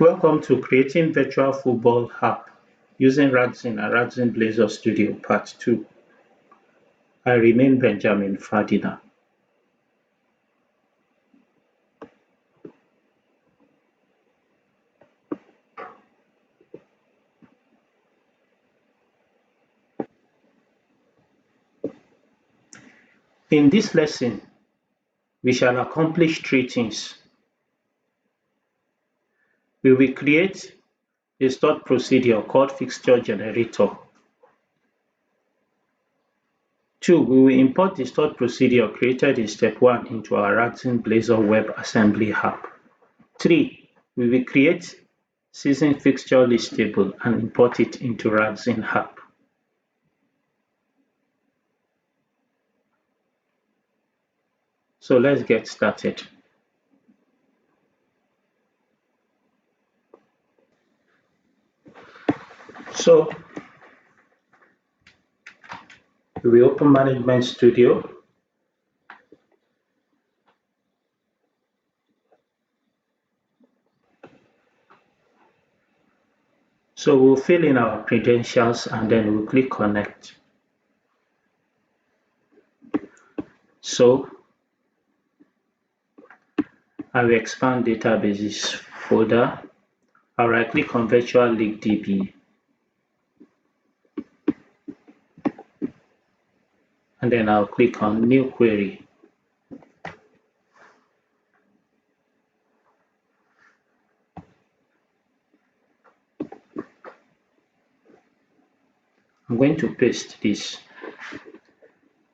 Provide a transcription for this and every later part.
Welcome to Creating Virtual Football App using RADZEN and RADZEN Blazor Studio Part 2. I remain Benjamin Ferdinand. In this lesson, we shall accomplish three things. We will create a stored procedure called Fixture generator. 2. We will import the stored procedure created in step 1 into our RADZEN Blazor WebAssembly app. 3. We will create season fixture list table and import it into RADZEN app. So let's get started. So we open Management Studio. So we'll fill in our credentials and then we'll click Connect. So I will expand Databases folder. I'll right click on Virtual League DB. And then I'll click on New Query. I'm going to paste this.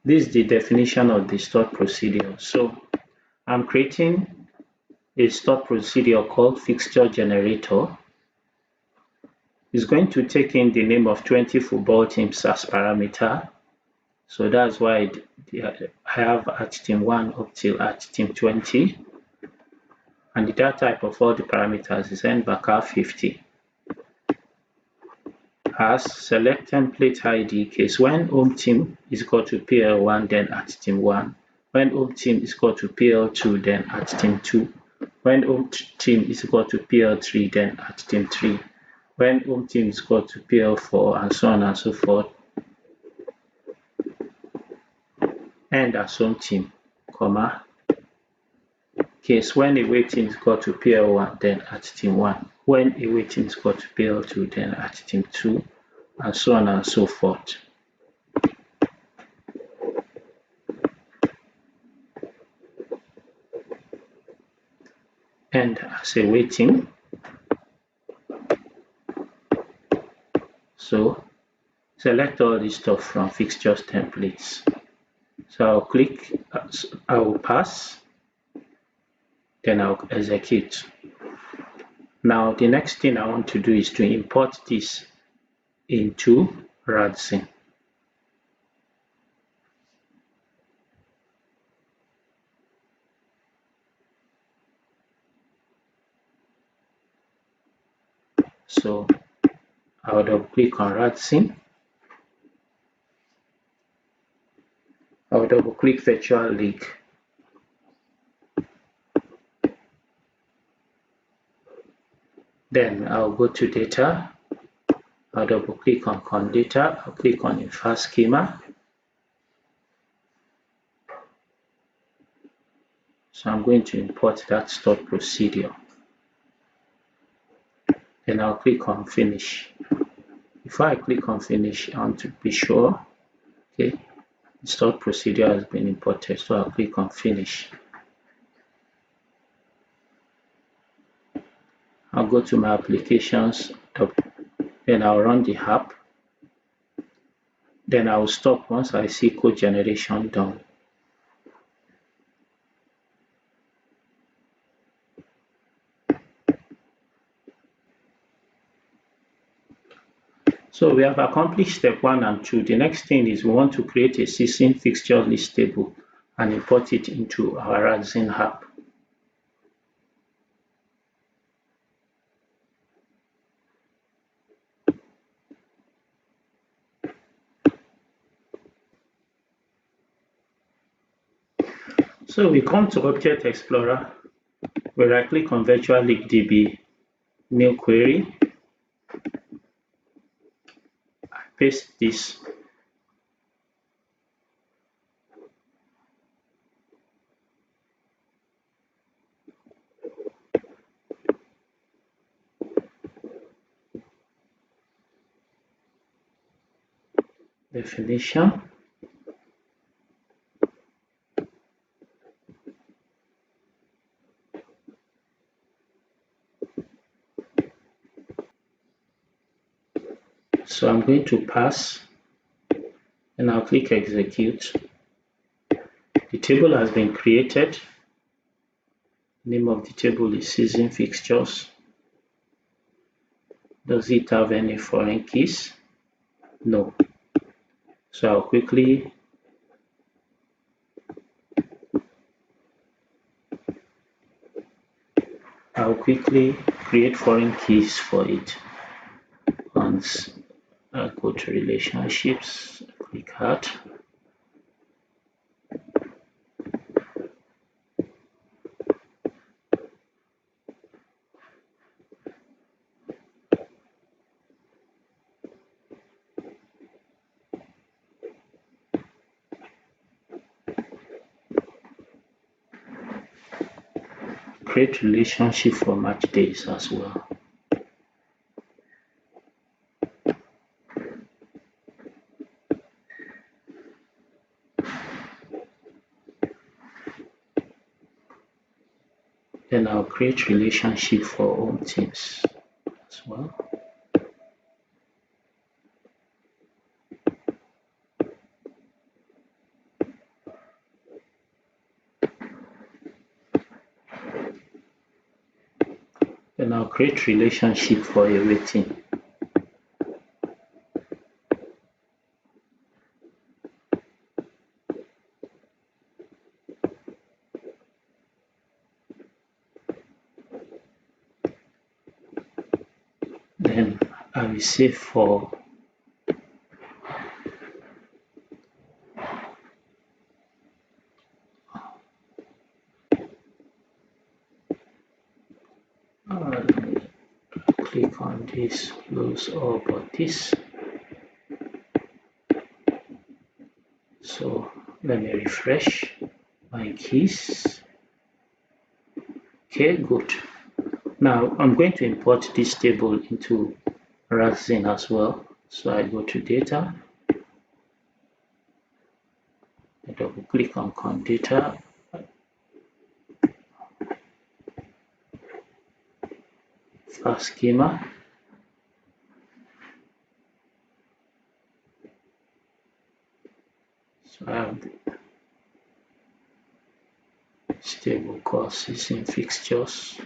This is the definition of the stored procedure. So I'm creating a stored procedure called Fixture generator. It's going to take in the name of 20 football teams as parameter. So that's why I have at team 1 up till at team 20. And the data type of all the parameters is nBaka 50. As select template ID case when home team is equal to PL1 then at team 1, when home team is equal to PL2 then at team 2, when home team is equal to PL3 then at team 3, when home team is equal to PL4 and so on and so forth, and as home team, comma, case when away team is equal to PL1 then at team 1, when away team is equal to PL2 then at team 2, and so on and so forth. And as a waiting, so select all this stuff from Fixtures templates. So I'll click, I will pass, then I'll execute. Now the next thing I want to do is to import this into RADZEN. So I'll double click on RADZEN. I'll double click Virtual League. Then I'll go to Data. I'll double click on Data. I'll click on Infer Schema. So I'm going to import that stored procedure. Then I'll click on Finish. Before I click on Finish, I want to be sure, okay, the stored procedure has been imported. So I'll click on Finish. I'll go to my applications, then I'll run the app. Then I'll stop once I see code generation done. So we have accomplished step 1 and 2. The next thing is we want to create a season fixture list table and import it into our RADZEN app. So we come to Object Explorer, we right click on Virtual League DB, new query. I paste this. Definition. So I'm going to pass and I'll click execute. The table has been created. Name of the table is season fixtures. Does it have any foreign keys? No. So I'll quickly create foreign keys for it. Once I go to relationships, click add. Create relationship for match days as well. Then I'll create relationship for home teams as well. Then I'll create relationship for a rating. Then I will save for click on this, close all but this. So let me refresh my keys. Okay, good. Now I'm going to import this table into RADZEN as well. So I go to data, I double click on data, fast schema. So I have this table called season fixtures.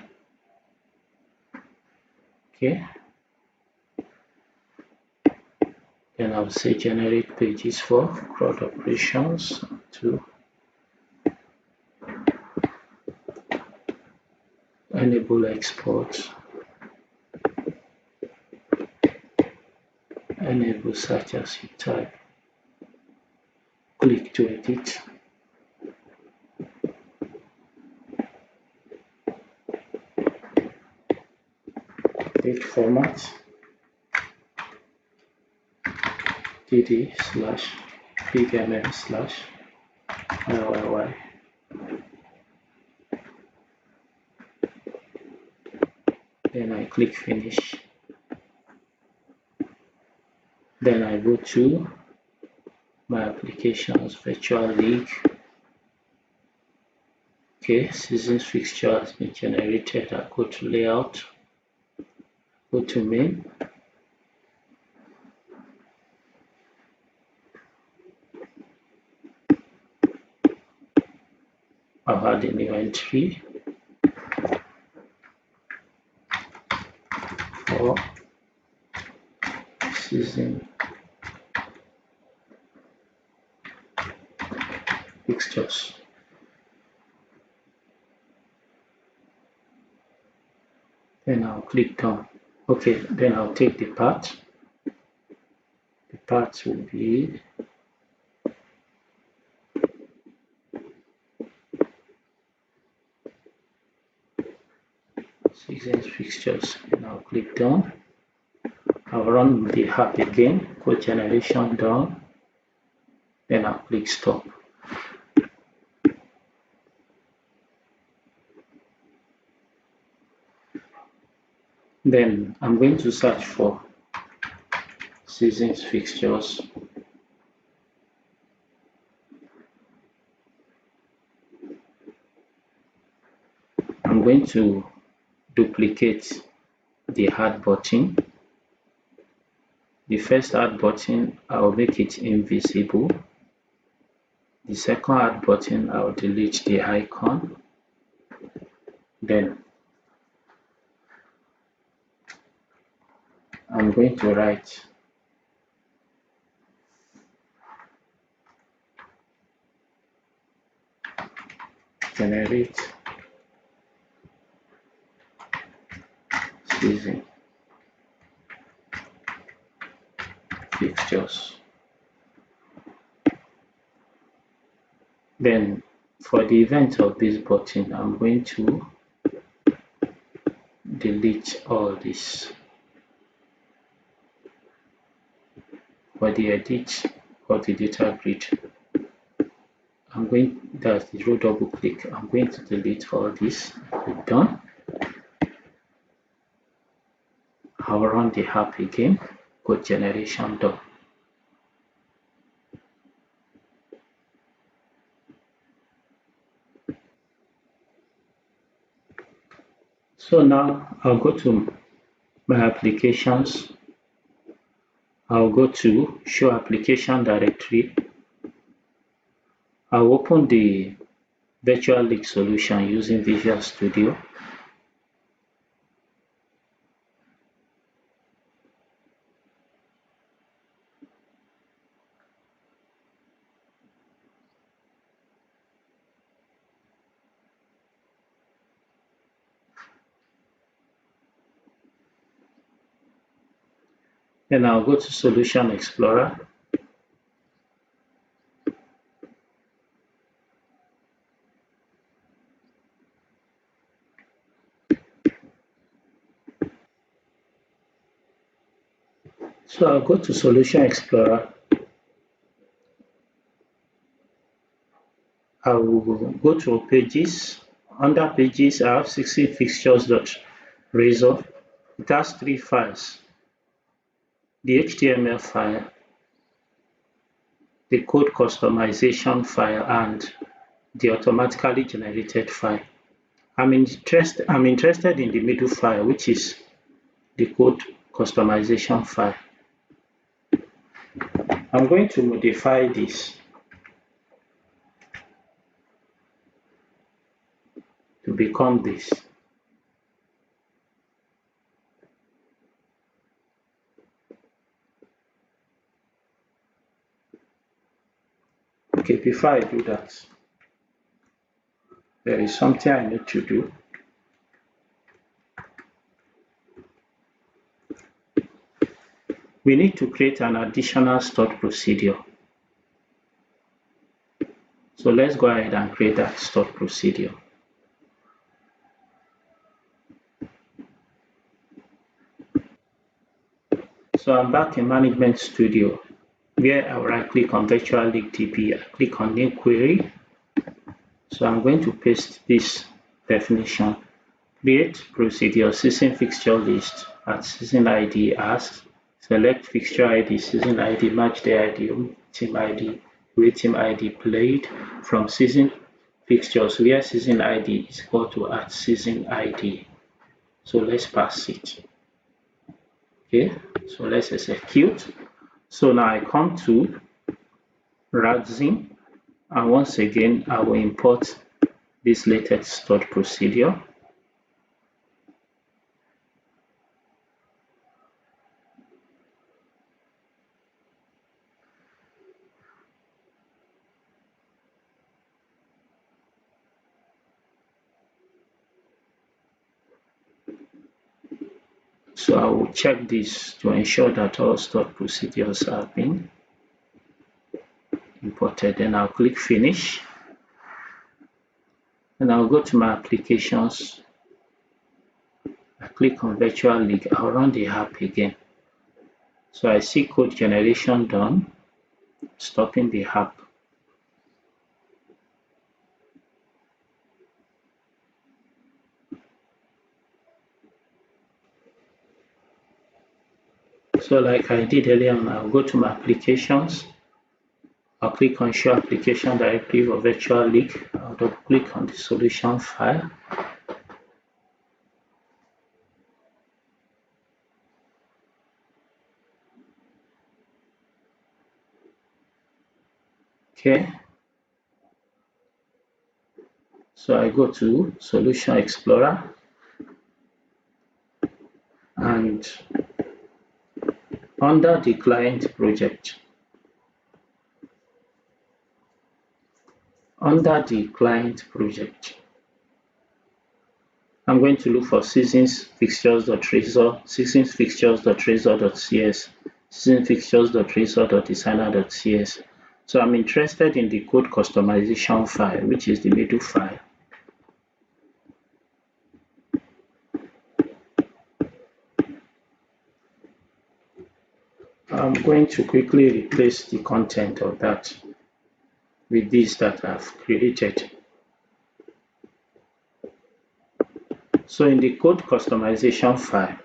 Okay. Then I'll say generate pages for CRUD operations to enable export, enable search as you type, click to edit. Date format, dd/bigmm/IYY. Then I click finish. Then I go to my applications, virtual league. Okay, season fixture has been generated. I go to layout, go to main. I'll add a new entry for season fixtures. Then I'll click done. Okay, then I'll take the path. The path will be season fixtures, and I'll click done. I'll run the app again, code generation done, then I'll click stop. Then I'm going to search for seasons fixtures. I'm going to duplicate the add button. The first add button, I'll make it invisible. The second add button, I'll delete the icon. Then I'm going to write generate season fixtures. Then for the event of this button, I'm going to delete all this. For the edit of the data grid, that's the row double click, I'm going to delete all this. Click done. I'll run the app again, code generation done. So now I'll go to my applications. I'll go to show application directory. I'll open the virtual league solution using Visual Studio. Then I'll go to Solution Explorer. So I'll go to Solution Explorer. I will go to Pages. Under Pages, I have 16 fixtures.razor. It has 3 files: the HTML file, the code customization file, and the automatically generated file. I'm interested in the middle file, which is the code customization file. I'm going to modify this to become this. Okay, before I do that, there is something I need to do. We need to create an additional stored procedure. So let's go ahead and create that stored procedure. So I'm back in Management Studio, where I right click on Virtual League DB, I click on New Query. So I'm going to paste this definition: create procedure season fixture list at season ID as, select fixture ID, season ID, match the ID, team ID, team ID played from season fixtures, where season ID is equal to at season ID. So let's pass it. Okay, so let's execute. So now I come to RADZEN, and once again I will import this latest stored procedure. So I will check this to ensure that all stored procedures have been imported. Then I'll click finish, and I'll go to my applications. I click on virtual league, I'll run the app again. So I see code generation done, stopping the app. So like I did earlier on, I'll go to my applications. I'll click on show application directory for virtual league. I'll double click on the solution file. Okay. So I go to Solution Explorer and under the client project, I'm going to look for seasons fixtures.razor, seasons fixtures.razor.cs, season fixtures.razor.designer.cs. So I'm interested in the code customization file, which is the middle file. I'm going to quickly replace the content of that with this that I've created. So in the code customization file,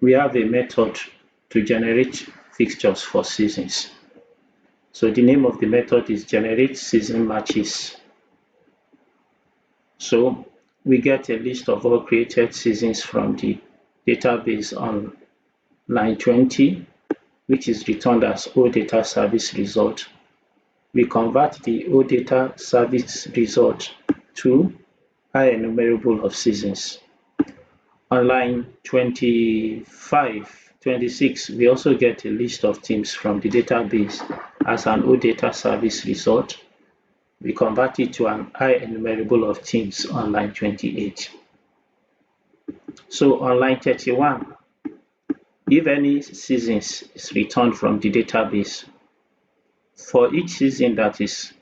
we have a method to generate fixtures for seasons. So the name of the method is generate season matches. So we get a list of all created seasons from the database on line 20, which is returned as OData service result. We convert the OData service result to enumerable of seasons. On line 26, we also get a list of teams from the database as an OData service result. We convert it to an enumerable of teams on line 28. So on line 31, if any seasons is returned from the database, for each season that is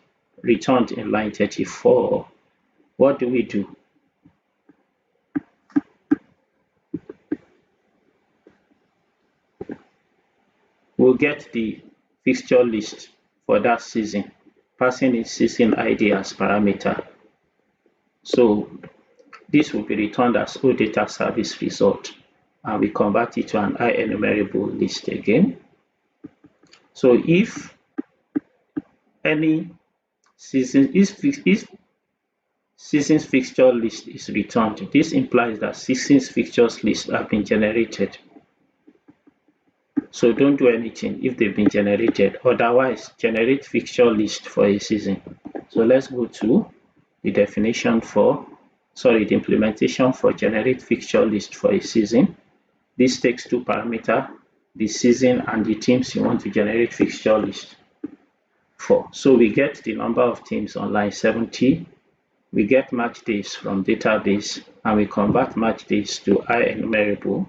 returned in line 34, what do we do? We'll get the fixture list for that season, passing its season ID as parameter. So this will be returned as OData service result, and we convert it to an enumerable list again. So if any season, if seasons fixture list is returned, this implies that seasons fixtures list have been generated. So don't do anything if they've been generated. Otherwise, generate fixture list for a season. So let's go to the definition for, the implementation for generate fixture list for a season. This takes two parameters, the season and the teams you want to generate fixture list for. So we get the number of teams on line 70. We get match days from database, and we convert match days to enumerable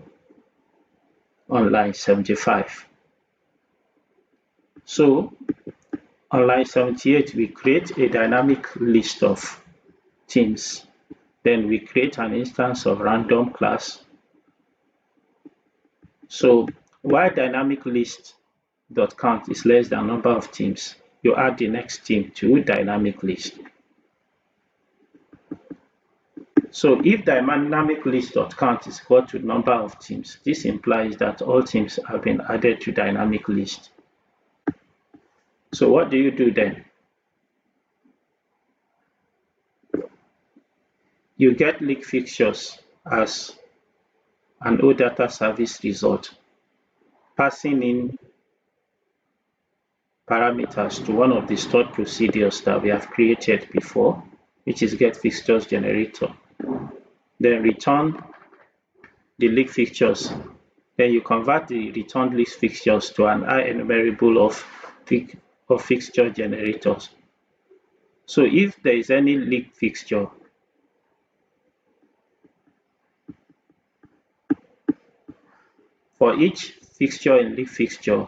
on line 75. So on line 78, we create a dynamic list of teams. Then we create an instance of random class. So while dynamic list.count is less than number of teams, you add the next team to dynamic list. So if dynamic list.count is equal to number of teams, this implies that all teams have been added to dynamic list. So what do you do then? You get league fixtures as an OData service result, passing in parameters to one of the stored procedures that we have created before, which is get fixtures generator. Then return the league fixtures. Then you convert the returned league fixtures to an enumerable of fixture generators. So if there is any league fixture, for each fixture in league fixture,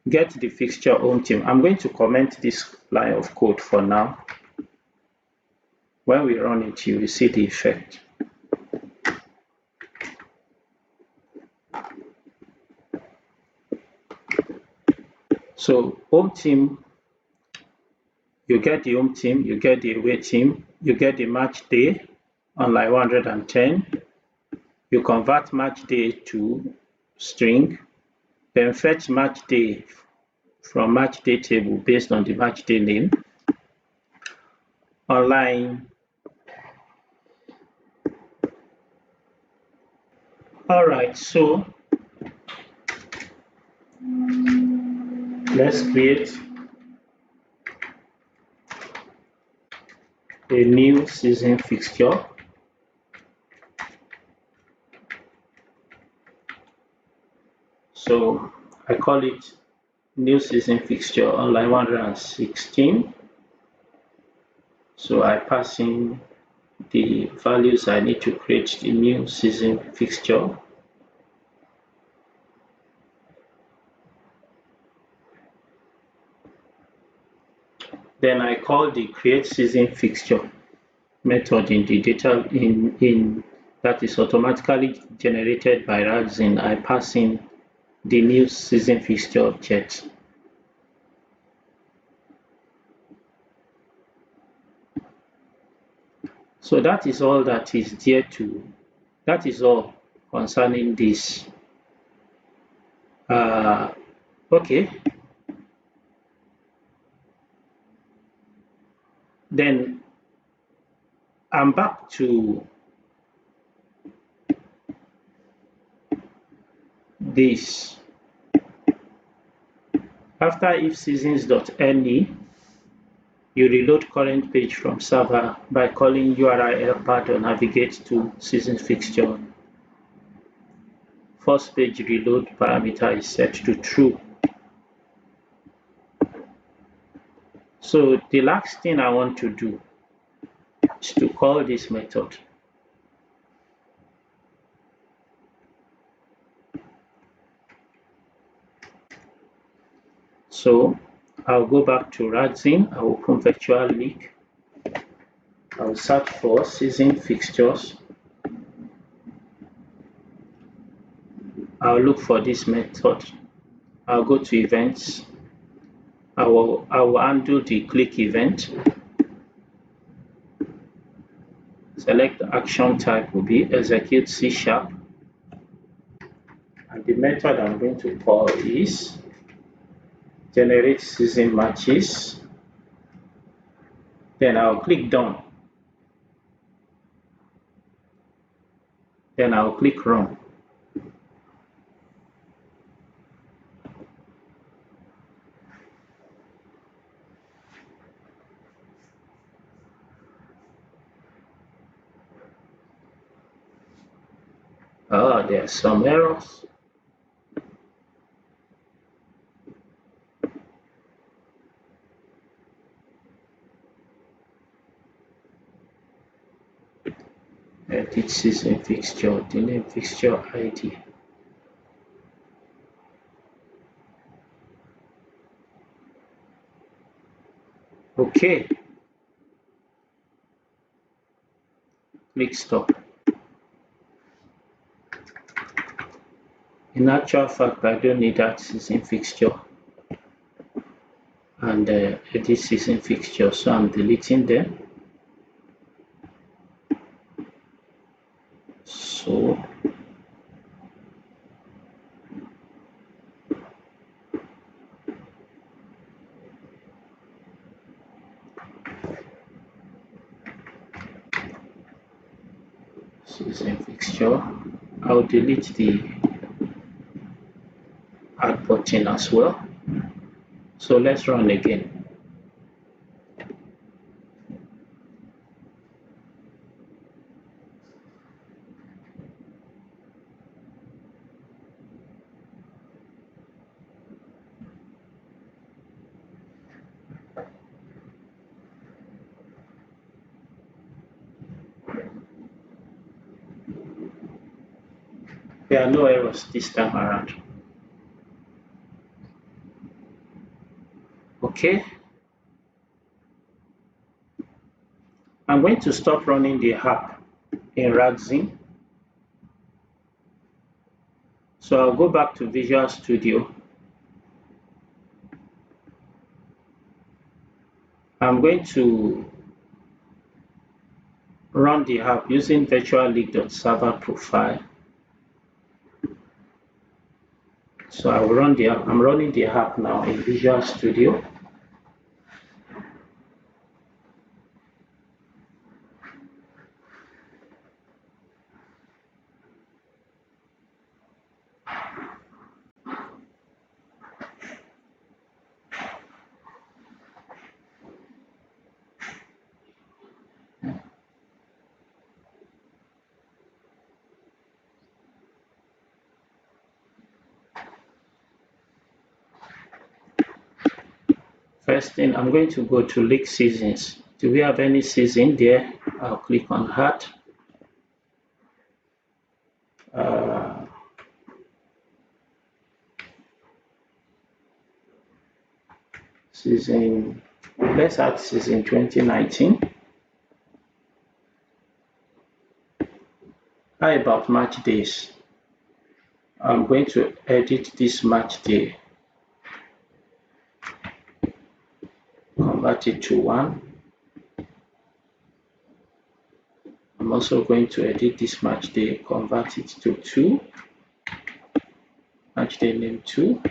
get the fixture home team. I'm going to comment this line of code for now. When we run it, you will see the effect. So home team, you get the home team, you get the away team, you get the match day on line 110. You convert match day to string, then fetch match day from match day table based on the match day name. On line, all right, so let's create a new season fixture. So I call it new season fixture on line 116. So I pass in the values I need to create the new season fixture. Then I call the create season fixture method in the data in that is automatically generated by RADZEN. I pass in the new season fixture object. So that is all that is there to, that is all concerning this. Okay. Then I'm back to this. After if seasons.ne, you reload current page from server by calling URI helper to navigate to season fixture. First page reload parameter is set to true. So the last thing I want to do is to call this method. So I'll go back to RADZEN, I'll open virtual link, I'll search for season fixtures, I'll look for this method, I'll go to events, I will undo the click event, select the action type will be execute C#, and the method I'm going to call is generate season matches. Then I'll click done. Then I'll click run. Oh, there are some errors. Edit season fixture, the name fixture ID. Okay. Click stop. In actual fact, I don't need that season fixture and edit season fixture, so I'm deleting them. So season fixture, I'll delete the add button as well. So let's run again. There are no errors this time around. Okay. I'm I'm going to stop running the app in RADZEN. So I'll go back to Visual Studio. I'm going to run the app using virtual-league.server profile. So I will run the app. I'm running the app now in Visual Studio. First thing, I'm going to go to league seasons. Do we have any season there? I'll click on that. Season, let's add season 2019. How about match days? I'm going to edit this match day, convert it to 1. I'm also going to edit this match day, convert it to 2. Match day name 2.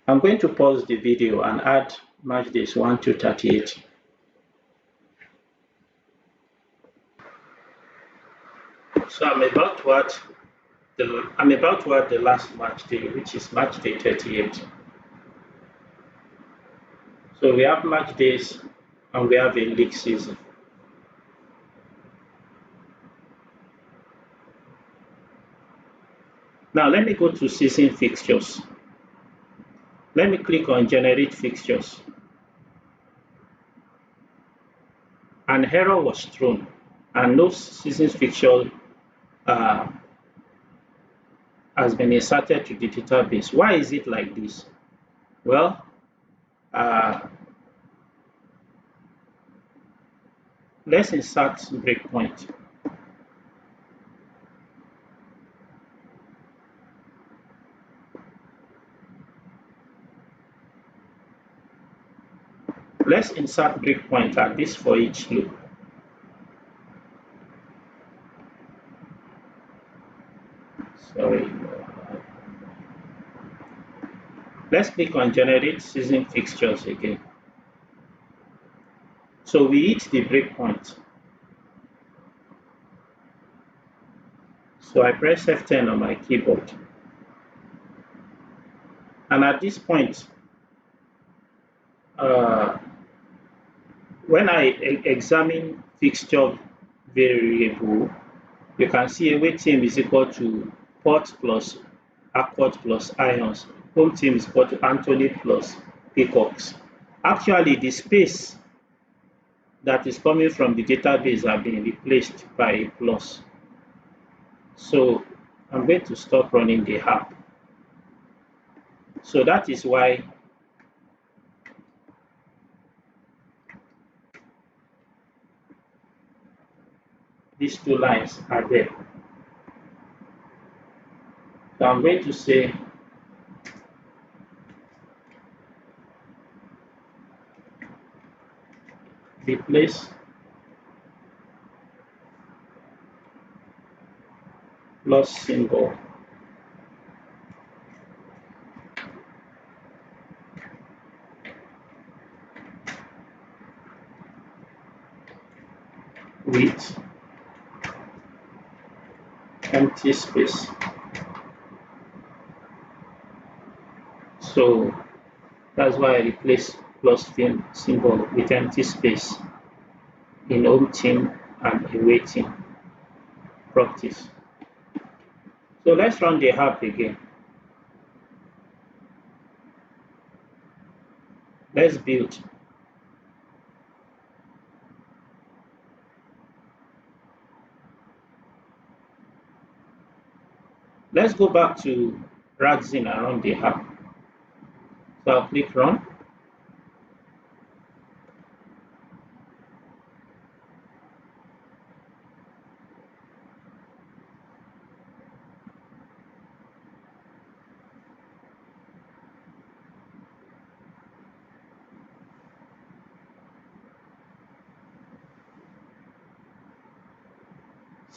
I'm going to pause the video and add match days 1 to 38. So I'm about to add the last match day, which is match day 38. So we have match days and we have a league season. Now let me go to season fixtures. Let me click on generate fixtures. An error was thrown and no season fixture has been inserted to the database. Why is it like this? Well, let's insert breakpoint. Let's insert breakpoint at this for each loop. Sorry. Let's click on generate season fixtures again. So we hit the breakpoint. So I press F10 on my keyboard. And at this point, when I examine fixture variable, you can see away team is equal to port plus accord plus ions. Home team is equal to Anthony plus Peacocks. Actually, the space that is coming from the database are being replaced by a plus. So I'm going to stop running the app. So that is why these two lines are there. So I'm going to say replace plus symbol with empty space. So that's why I replace plus symbol with empty space in home team and away team properties. So let's run the app again. Let's build. Let's go back to RADZEN and run the app. So I'll click run.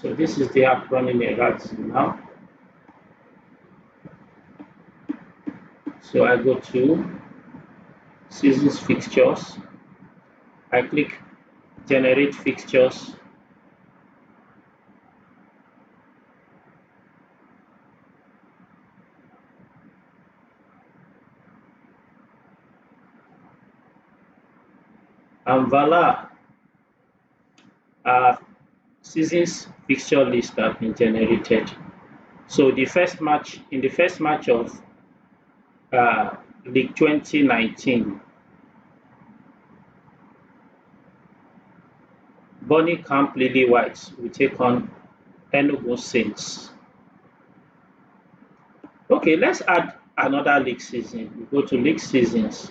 So this is the app running a RADZEN now. So I go to Seasons Fixtures. I click Generate Fixtures. And voila, seasons fixture list have been generated. So the first match of League 2019, Bonnie Camp Lily Whites will take on Enugu Saints. Okay, let's add another league season. We go to league seasons.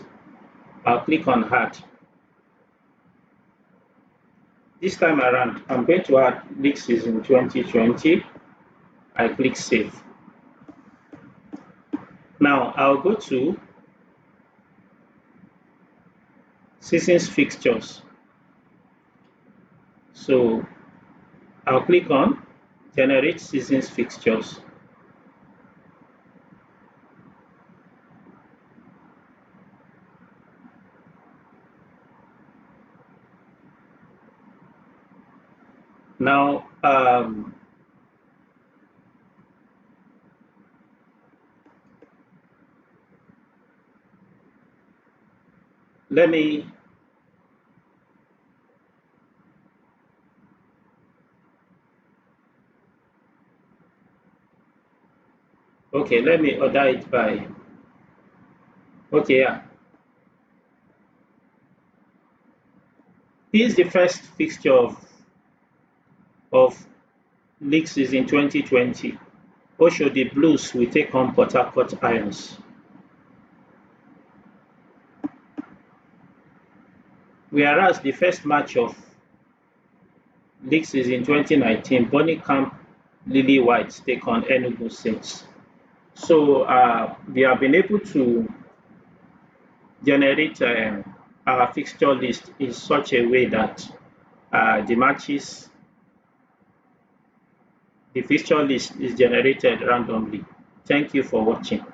I'll click on add. This time around, I'm going to add league season 2020. I click save. Now I'll go to seasons fixtures. So I'll click on generate seasons fixtures. Now let me order it by yeah. This is the first fixture of league season 2020. Oshodi Blues will take on Port Harcourt Irons. Whereas the first match of league season 2019, Bonnie Camp Lily Whites take on Enugu Saints. So we have been able to generate our fixture list in such a way that the fixture list is generated randomly. Thank you for watching.